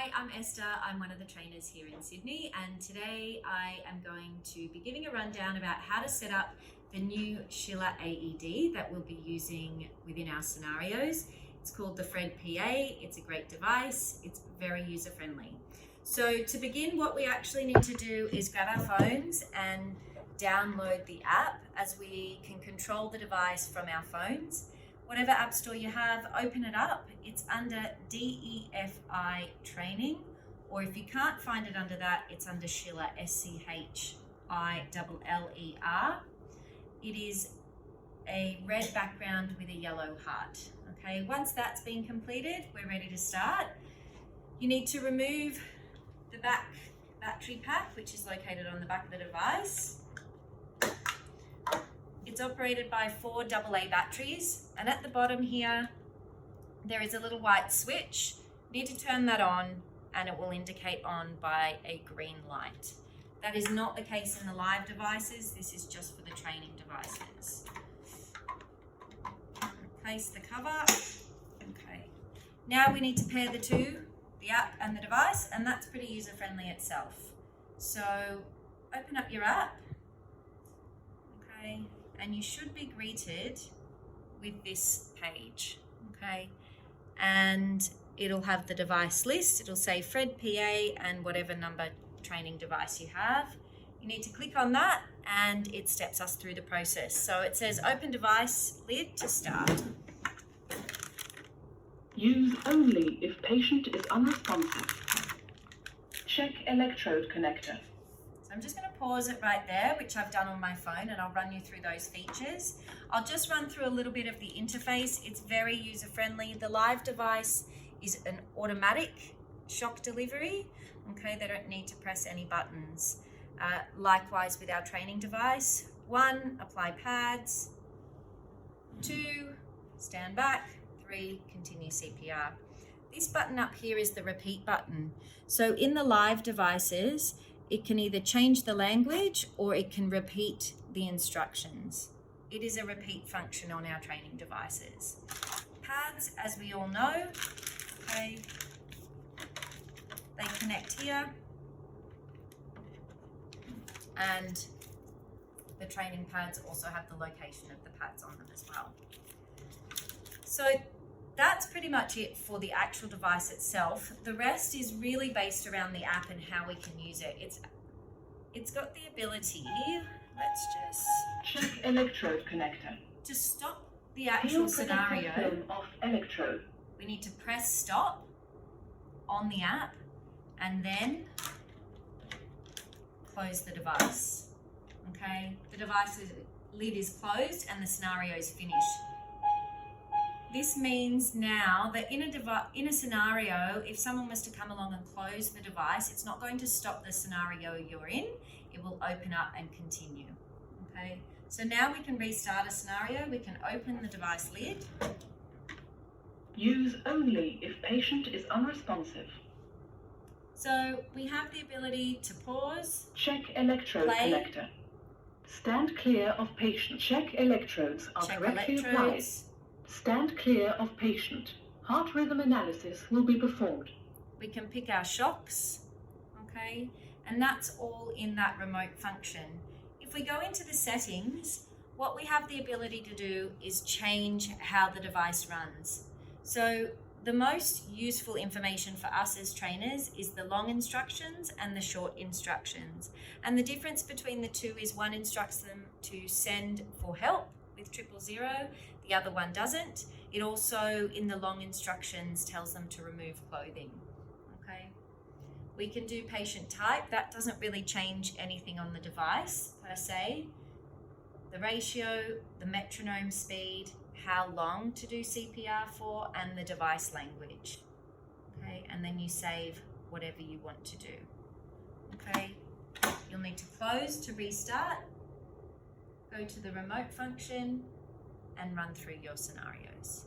Hi, I'm Esther. I'm one of the trainers here in Sydney, and today I am going to be giving a rundown about how to set up the new Schiller AED that we'll be using within our scenarios. It's called the FRED PA. It's a great device. It's very user-friendly. So to begin, what we actually need to do is grab our phones and download the app, as we can control the device from our phones. Whatever app store you have, open it up. It's under DEFI training, or if you can't find it under that, it's under Schiller, SCHILLER. It is a red background with a yellow heart. Okay, once that's been completed, we're ready to start. You need to remove the back battery pack, which is located on the back of the device. It's operated by 4 AA batteries, and at the bottom here there is a little white switch. You need to turn that on and it will indicate on by a green light. That is not the case in the live devices. This is just for the training devices. Replace the cover. Okay. Now we need to pair the two, the app and the device, and that's pretty user-friendly itself. So open up your app. Okay. And you should be greeted with this page, okay? And it'll have the device list. It'll say FRED PA and whatever number training device you have. You need to click on that and it steps us through the process. So it says open device lid to start. Use only if patient is unresponsive. Check electrode connector. I'm just going to pause it right there, which I've done on my phone, and I'll run you through those features. I'll just run through a little bit of the interface. It's very user-friendly. The live device is an automatic shock delivery. Okay, they don't need to press any buttons. Likewise with our training device. 1, apply pads. 2, stand back. 3, continue CPR. This button up here is the repeat button. So in the live devices, it can either change the language or it can repeat the instructions. It is a repeat function on our training devices. Pads, as we all know, okay, they connect here, and the training pads also have the location of the pads on them as well. So that's pretty much it for the actual device itself. The rest is really based around the app and how we can use it. It's got the ability, let's just check electrode connector. To stop the actual scenario, off electrode. We need to press stop on the app and then close the device. Okay, the device's lid is closed and the scenario is finished. This means now that in a scenario, if someone was to come along and close the device, it's not going to stop the scenario you're in. It will open up and continue. Okay, so now we can restart a scenario. We can open the device lid. Use only if patient is unresponsive. So we have the ability to pause. Check electrode connector. Stand clear of patient. Check electrodes are correctly applied. Stand clear of patient. Heart rhythm analysis will be performed. We can pick our shocks, okay? And that's all in that remote function. If we go into the settings, what we have the ability to do is change how the device runs. So the most useful information for us as trainers is the long instructions and the short instructions. And the difference between the two is one instructs them to send for help with 000, the other one doesn't. It also, in the long instructions, tells them to remove clothing. Okay. We can do patient type. That doesn't really change anything on the device per se. The ratio, the metronome speed, how long to do CPR for, and the device language. Okay, and then you save whatever you want to do. Okay, you'll need to close to restart. Go to the remote function and run through your scenarios.